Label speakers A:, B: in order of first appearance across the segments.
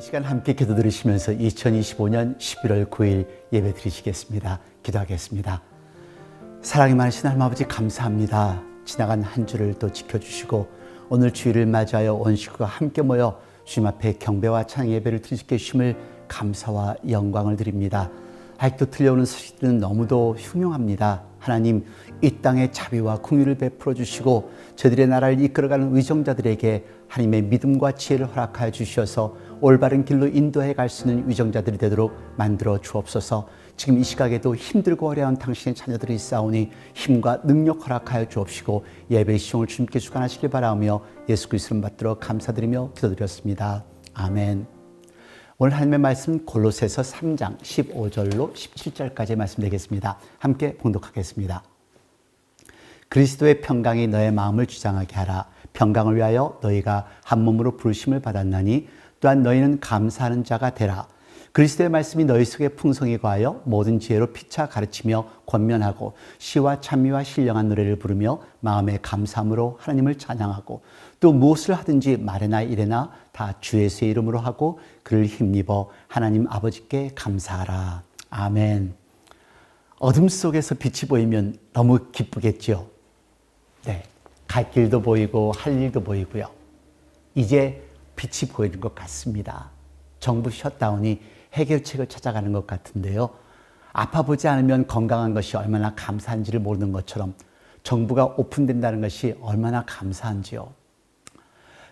A: 시간 함께 기도 드리시면서 2025년 11월 9일 예배 드리시겠습니다. 기도하겠습니다. 사랑이 많으신 하나님 아버지 감사합니다. 지나간 한 주를 또 지켜주시고 오늘 주일을 맞이하여 온 식구가 함께 모여 주님 앞에 경배와 찬양 예배를 드릴 수 있게 주심을 감사와 영광을 드립니다. 아직도 들려오는 소식들은 너무도 흉흉합니다. 하나님, 이 땅에 자비와 긍휼을 베풀어 주시고 저들의 나라를 이끌어가는 위정자들에게 하나님의 믿음과 지혜를 허락하여 주셔서 올바른 길로 인도해 갈 수 있는 위정자들이 되도록 만들어 주옵소서. 지금 이 시각에도 힘들고 어려운 당신의 자녀들이 있사오니 힘과 능력 허락하여 주옵시고 예배의 시종을 주님께 주관하시길 바라며 예수 그리스도를 받들어 감사드리며 기도드렸습니다. 아멘. 오늘 하나님의 말씀 골로새서 3장 15절로 17절까지 말씀드리겠습니다. 함께 봉독하겠습니다. 그리스도의 평강이 너의 마음을 주장하게 하라. 평강을 위하여 너희가 한 몸으로 부르심을 받았나니 또한 너희는 감사하는 자가 되라. 그리스도의 말씀이 너희 속에 풍성히 거하여 모든 지혜로 피차 가르치며 권면하고 시와 찬미와 신령한 노래를 부르며 마음의 감사함으로 하나님을 찬양하고 또 무엇을 하든지 말에나 이래나 다 주 예수의 이름으로 하고 그를 힘입어 하나님 아버지께 감사하라. 아멘. 어둠 속에서 빛이 보이면 너무 기쁘겠죠. 네, 갈 길도 보이고 할 일도 보이고요. 이제 빛이 보이는 것 같습니다. 정부 셧다운이 해결책을 찾아가는 것 같은데요. 아파보지 않으면 건강한 것이 얼마나 감사한지를 모르는 것처럼 정부가 오픈된다는 것이 얼마나 감사한지요.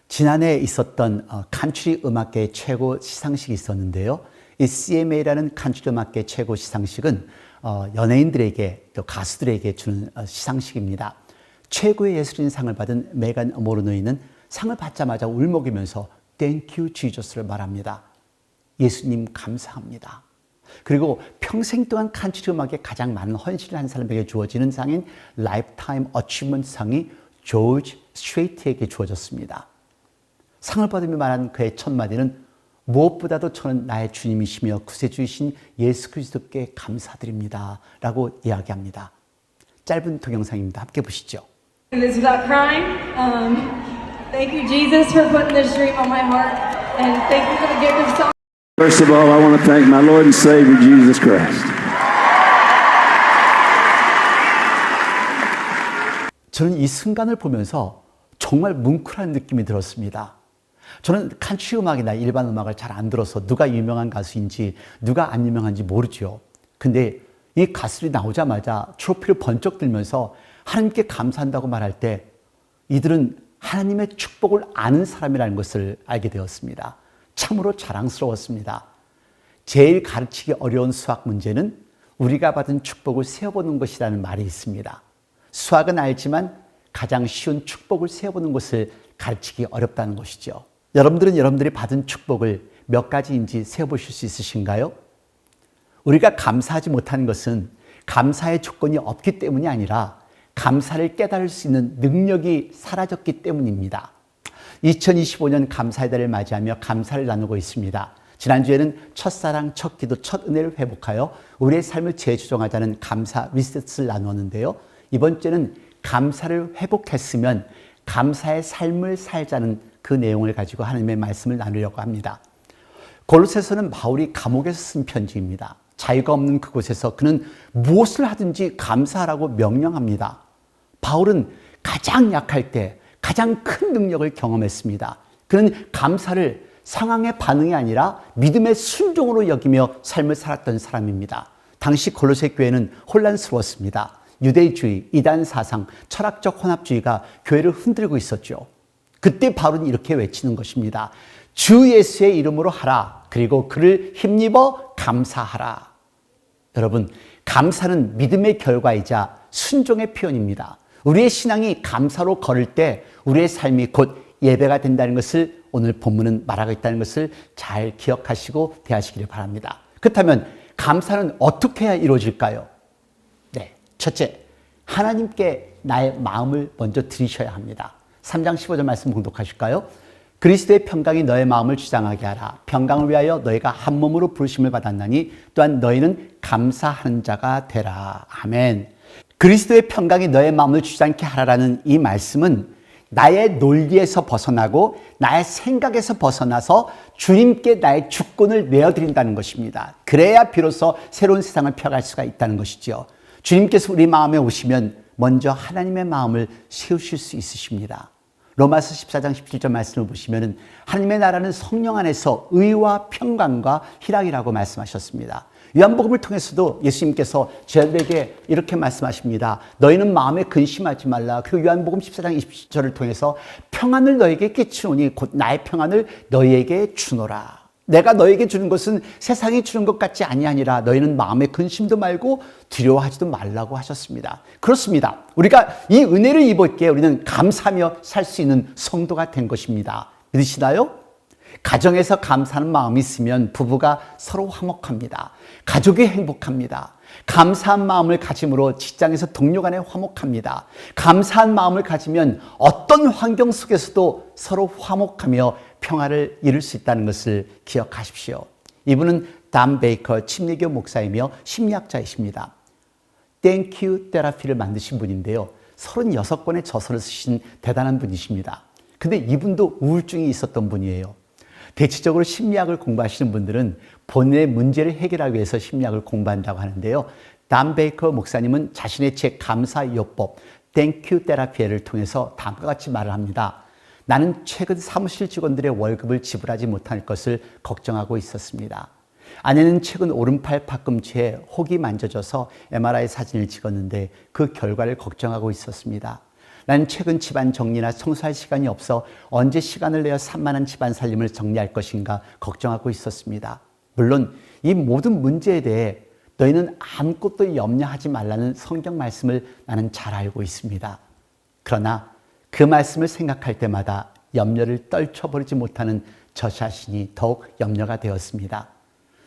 A: 지난해 있었던 칸츄리 음악계의 최고 시상식이 있었는데요. 이 CMA라는 칸츄리 음악계 최고 시상식은 연예인들에게 또 가수들에게 주는 시상식입니다. 최고의 예술인상을 받은 메간 모르노이는 상을 받자마자 울먹이면서 Thank you, Jesus를 말합니다. 예수님 감사합니다. 그리고 평생 동안 칸츄리 음악에 가장 많은 헌신을 한 사람에게 주어지는 상인 라이프타임 어치먼트 상이 조지 스트레이트에게 주어졌습니다. 상을 받으며 말한 그의 첫 마디는 무엇보다도 저는 나의 주님이시며 구세주이신 예수 그리스도께 감사드립니다 라고 이야기합니다. 짧은 동영상입니다. 함께 보시죠.
B: This without crying. Thank you, Jesus, for putting this dream on my heart, and thank you for the gift of song.
C: First of all, I want to thank my Lord and Savior, Jesus Christ.
A: 저는 이 순간을 보면서 정말 뭉클한 느낌이 들었습니다. 저는 칸츄리 음악이나 일반 음악을 잘 안 들어서 누가 유명한 가수인지 누가 안 유명한지 모르죠. 근데 이 가수들이 나오자마자 트로피를 번쩍 들면서 하나님께 감사한다고 말할 때 이들은 하나님의 축복을 아는 사람이라는 것을 알게 되었습니다. 참으로 자랑스러웠습니다. 제일 가르치기 어려운 수학 문제는 우리가 받은 축복을 세어보는 것이라는 말이 있습니다. 수학은 알지만 가장 쉬운 축복을 세어보는 것을 가르치기 어렵다는 것이죠. 여러분들은 여러분들이 받은 축복을 몇 가지인지 세어보실 수 있으신가요? 우리가 감사하지 못하는 것은 감사의 조건이 없기 때문이 아니라 감사를 깨달을 수 있는 능력이 사라졌기 때문입니다. 2025년 감사의 달을 맞이하며 감사를 나누고 있습니다. 지난주에는 첫사랑, 첫 기도, 첫 은혜를 회복하여 우리의 삶을 재조정하자는 감사 리셋을 나누었는데요. 이번 주에는 감사를 회복했으면 감사의 삶을 살자는 그 내용을 가지고 하나님의 말씀을 나누려고 합니다. 골로새서는 바울이 감옥에서 쓴 편지입니다. 자유가 없는 그곳에서 그는 무엇을 하든지 감사하라고 명령합니다. 바울은 가장 약할 때 가장 큰 능력을 경험했습니다. 그는 감사를 상황의 반응이 아니라 믿음의 순종으로 여기며 삶을 살았던 사람입니다. 당시 골로새 교회는 혼란스러웠습니다. 유대주의, 이단 사상, 철학적 혼합주의가 교회를 흔들고 있었죠. 그때 바울은 이렇게 외치는 것입니다. 주 예수의 이름으로 하라. 그리고 그를 힘입어 감사하라. 여러분, 감사는 믿음의 결과이자 순종의 표현입니다. 우리의 신앙이 감사로 걸을 때 우리의 삶이 곧 예배가 된다는 것을 오늘 본문은 말하고 있다는 것을 잘 기억하시고 대하시기를 바랍니다. 그렇다면 감사는 어떻게 해야 이루어질까요? 네, 첫째, 하나님께 나의 마음을 먼저 드리셔야 합니다. 3장 15절 말씀 봉독하실까요? 그리스도의 평강이 너의 마음을 주장하게 하라. 평강을 위하여 너희가 한 몸으로 부르심을 받았나니 또한 너희는 감사하는 자가 되라. 아멘. 그리스도의 평강이 너의 마음을 주장케 하라라는 이 말씀은 나의 논리에서 벗어나고 나의 생각에서 벗어나서 주님께 나의 주권을 내어드린다는 것입니다. 그래야 비로소 새로운 세상을 펴갈 수가 있다는 것이죠. 주님께서 우리 마음에 오시면 먼저 하나님의 마음을 세우실 수 있으십니다. 로마서 14장 17절 말씀을 보시면 하나님의 나라는 성령 안에서 의와 평강과 희락이라고 말씀하셨습니다. 요한복음을 통해서도 예수님께서 저들에게 이렇게 말씀하십니다. 너희는 마음에 근심하지 말라. 그리고 요한복음 14장 20절을 통해서 평안을 너에게 끼치노니 곧 나의 평안을 너희에게 주노라. 내가 너에게 주는 것은 세상이 주는 것 같지 아니하니라. 너희는 마음에 근심도 말고 두려워하지도 말라고 하셨습니다. 그렇습니다. 우리가 이 은혜를 입었기에 우리는 감사하며 살 수 있는 성도가 된 것입니다. 믿으시나요? 가정에서 감사하는 마음이 있으면 부부가 서로 화목합니다. 가족이 행복합니다. 감사한 마음을 가짐으로 직장에서 동료 간에 화목합니다. 감사한 마음을 가지면 어떤 환경 속에서도 서로 화목하며 평화를 이룰 수 있다는 것을 기억하십시오. 이분은 단 베이커 침례교 목사이며 심리학자이십니다. 땡큐 테라피를 만드신 분인데요. 36권의 저서를 쓰신 대단한 분이십니다. 근데 이분도 우울증이 있었던 분이에요. 대체적으로 심리학을 공부하시는 분들은 본인의 문제를 해결하기 위해서 심리학을 공부한다고 하는데요. 단 베이커 목사님은 자신의 책 감사요법 땡큐 테라피를 통해서 다음과 같이 말을 합니다. 나는 최근 사무실 직원들의 월급을 지불하지 못할 것을 걱정하고 있었습니다. 아내는 최근 오른팔 팔꿈치에 혹이 만져져서 MRI 사진을 찍었는데 그 결과를 걱정하고 있었습니다. 나는 최근 집안 정리나 청소할 시간이 없어 언제 시간을 내어 산만한 집안 살림을 정리할 것인가 걱정하고 있었습니다. 물론 이 모든 문제에 대해 너희는 아무것도 염려하지 말라는 성경 말씀을 나는 잘 알고 있습니다. 그러나 그 말씀을 생각할 때마다 염려를 떨쳐버리지 못하는 저 자신이 더욱 염려가 되었습니다.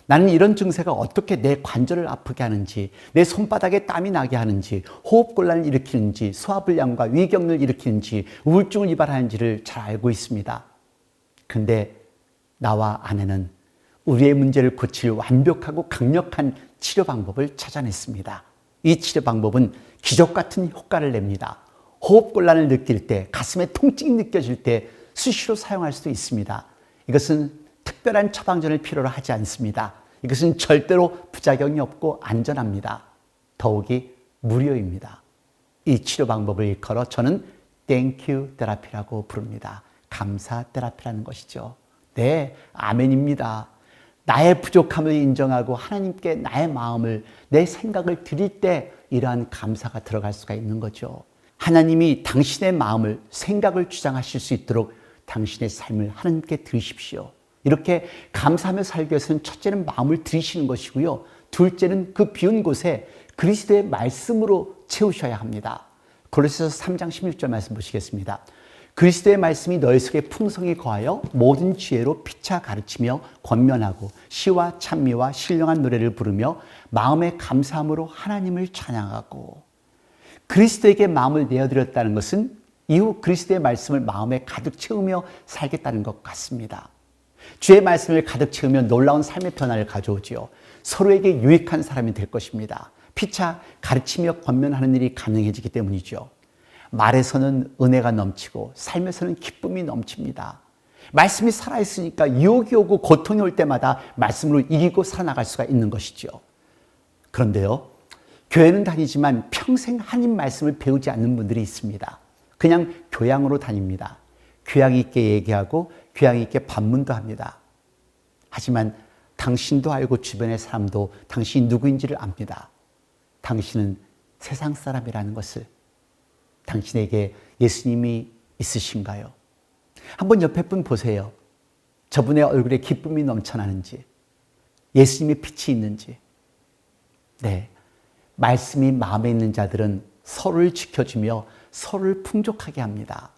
A: 나는 이런 증세가 어떻게 내 관절을 아프게 하는지, 내 손바닥에 땀이 나게 하는지, 호흡곤란을 일으키는지, 소화불량과 위경을 일으키는지, 우울증을 유발하는지를 잘 알고 있습니다. 근데 나와 아내는 우리의 문제를 고칠 완벽하고 강력한 치료 방법을 찾아냈습니다. 이 치료 방법은 기적 같은 효과를 냅니다. 호흡곤란을 느낄 때, 가슴에 통증이 느껴질 때 수시로 사용할 수도 있습니다. 이것은 특별한 처방전을 필요로 하지 않습니다. 이것은 절대로 부작용이 없고 안전합니다. 더욱이 무료입니다. 이 치료 방법을 일컬어 저는 땡큐 테라피라고 부릅니다. 감사 테라피라는 것이죠. 네, 아멘입니다. 나의 부족함을 인정하고 하나님께 나의 마음을, 내 생각을 드릴 때 이러한 감사가 들어갈 수가 있는 거죠. 하나님이 당신의 마음을, 생각을 주장하실 수 있도록 당신의 삶을 하나님께 드리십시오. 이렇게 감사하며 살기 위해서는 첫째는 마음을 들이시는 것이고요. 둘째는 그 비운 곳에 그리스도의 말씀으로 채우셔야 합니다. 골로새서 3장 16절 말씀 보시겠습니다. 그리스도의 말씀이 너희 속에 풍성히 거하여 모든 지혜로 피차 가르치며 권면하고 시와 찬미와 신령한 노래를 부르며 마음의 감사함으로 하나님을 찬양하고. 그리스도에게 마음을 내어드렸다는 것은 이후 그리스도의 말씀을 마음에 가득 채우며 살겠다는 것 같습니다. 주의 말씀을 가득 채우면 놀라운 삶의 변화를 가져오지요. 서로에게 유익한 사람이 될 것입니다. 피차 가르치며 권면하는 일이 가능해지기 때문이죠. 말에서는 은혜가 넘치고 삶에서는 기쁨이 넘칩니다. 말씀이 살아있으니까 유혹이 오고 고통이 올 때마다 말씀으로 이기고 살아나갈 수가 있는 것이죠. 그런데요, 교회는 다니지만 평생 하나님 말씀을 배우지 않는 분들이 있습니다. 그냥 교양으로 다닙니다. 교양 있게 얘기하고 교양 있게 반문도 합니다. 하지만 당신도 알고 주변의 사람도 당신이 누구인지를 압니다. 당신은 세상 사람이라는 것을. 당신에게 예수님이 있으신가요? 한번 옆에 분 보세요. 저분의 얼굴에 기쁨이 넘쳐나는지, 예수님의 빛이 있는지. 네, 말씀이 마음에 있는 자들은 서로를 지켜주며 서로를 풍족하게 합니다.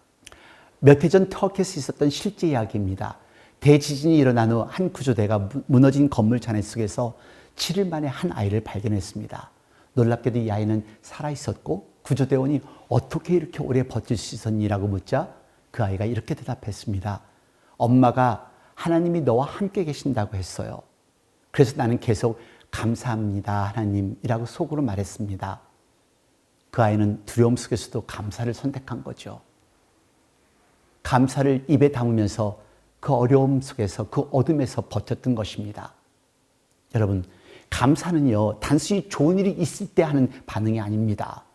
A: 몇 해 전 터키에서 있었던 실제 이야기입니다. 대지진이 일어난 후 한 구조대가 무너진 건물 잔해 속에서 7일 만에 한 아이를 발견했습니다. 놀랍게도 이 아이는 살아있었고 구조대원이 어떻게 이렇게 오래 버틸 수 있었니라고 묻자 그 아이가 이렇게 대답했습니다. 엄마가 하나님이 너와 함께 계신다고 했어요. 그래서 나는 계속 감사합니다 하나님이라고 속으로 말했습니다. 그 아이는 두려움 속에서도 감사를 선택한 거죠. 감사를 입에 담으면서 그 어려움 속에서 그 어둠에서 버텼던 것입니다. 여러분, 감사는요, 단순히 좋은 일이 있을 때 하는 반응이 아닙니다.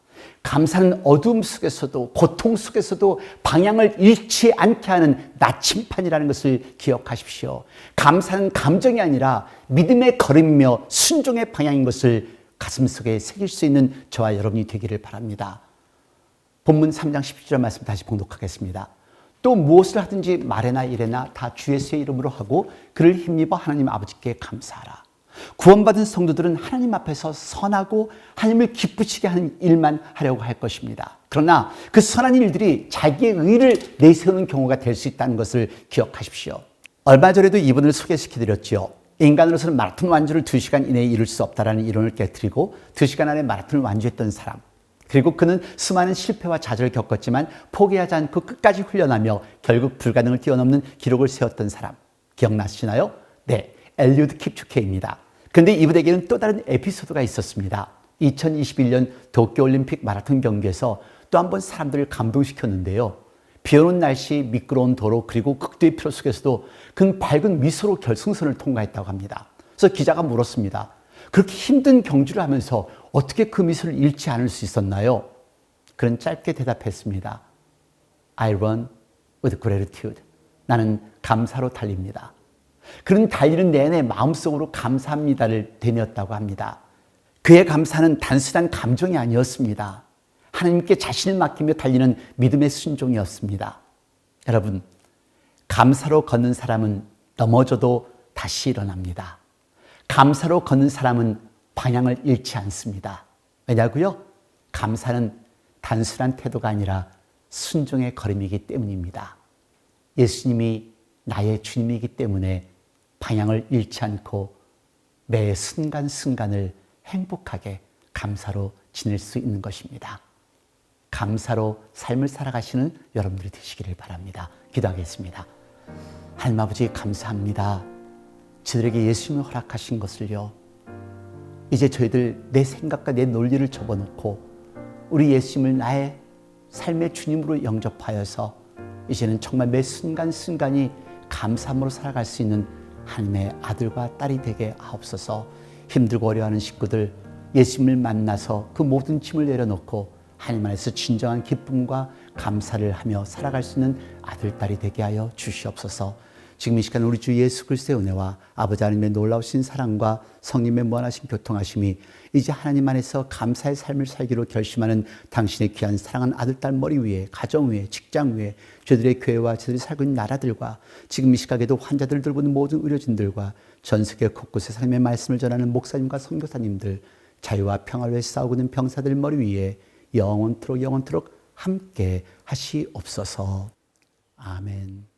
A: 감사는 어둠 속에서도 고통 속에서도 방향을 잃지 않게 하는 나침판이라는 것을 기억하십시오. 감사는 감정이 아니라 믿음의 걸음이며 순종의 방향인 것을 가슴속에 새길 수 있는 저와 여러분이 되기를 바랍니다. 본문 3장 17절 말씀 다시 봉독하겠습니다. 또 무엇을 하든지 말에나 일에나 다 주 예수의 이름으로 하고 그를 힘입어 하나님 아버지께 감사하라. 구원받은 성도들은 하나님 앞에서 선하고 하나님을 기쁘시게 하는 일만 하려고 할 것입니다. 그러나 그 선한 일들이 자기의 의를 내세우는 경우가 될 수 있다는 것을 기억하십시오. 얼마 전에도 이분을 소개시켜드렸죠. 인간으로서는 마라톤 완주를 2시간 이내에 이룰 수 없다는 이론을 깨뜨리고 2시간 안에 마라톤을 완주했던 사람. 그리고 그는 수많은 실패와 좌절을 겪었지만 포기하지 않고 끝까지 훈련하며 결국 불가능을 뛰어넘는 기록을 세웠던 사람. 기억나시나요? 네, 엘리우드 킵초케입니다. 그런데 이분에게는 또 다른 에피소드가 있었습니다. 2021년 도쿄올림픽 마라톤 경기에서 또 한 번 사람들을 감동시켰는데요. 비 오는 날씨, 미끄러운 도로, 그리고 극도의 피로 속에서도 그는 밝은 미소로 결승선을 통과했다고 합니다. 그래서 기자가 물었습니다. 그렇게 힘든 경주를 하면서 어떻게 그 미소를 잃지 않을 수 있었나요? 그는 짧게 대답했습니다. I run with gratitude. 나는 감사로 달립니다. 그는 달리는 내내 마음속으로 감사합니다를 되뇌었다고 합니다. 그의 감사는 단순한 감정이 아니었습니다. 하나님께 자신을 맡기며 달리는 믿음의 순종이었습니다. 여러분, 감사로 걷는 사람은 넘어져도 다시 일어납니다. 감사로 걷는 사람은 방향을 잃지 않습니다. 왜냐고요? 감사는 단순한 태도가 아니라 순종의 걸음이기 때문입니다. 예수님이 나의 주님이기 때문에 방향을 잃지 않고 매 순간순간을 행복하게 감사로 지낼 수 있는 것입니다. 감사로 삶을 살아가시는 여러분들이 되시기를 바랍니다. 기도하겠습니다. 하나님 아버지 감사합니다. 저들에게 예수님을 허락하신 것을요. 이제 저희들 내 생각과 내 논리를 접어놓고 우리 예수님을 나의 삶의 주님으로 영접하여서 이제는 정말 매 순간순간이 감사함으로 살아갈 수 있는 하나님의 아들과 딸이 되게 하옵소서. 힘들고 어려워하는 식구들 예수님을 만나서 그 모든 짐을 내려놓고 하나님 안에서 진정한 기쁨과 감사를 하며 살아갈 수 있는 아들, 딸이 되게 하여 주시옵소서. 지금 이 시간 우리 주 예수 그리스도의 은혜와 아버지 하나님의 놀라우신 사랑과 성령의 무한하신 교통하심이 이제 하나님 안에서 감사의 삶을 살기로 결심하는 당신의 귀한 사랑하는 아들, 딸 머리 위에, 가정 위에, 직장 위에, 저들의 교회와 저들이 살고 있는 나라들과 지금 이 시각에도 환자들을 들고 있는 모든 의료진들과 전 세계 곳곳에 삶의 말씀을 전하는 목사님과 선교사님들, 자유와 평화를 위해 싸우고 있는 병사들 머리 위에 영원토록 함께 하시옵소서. 아멘.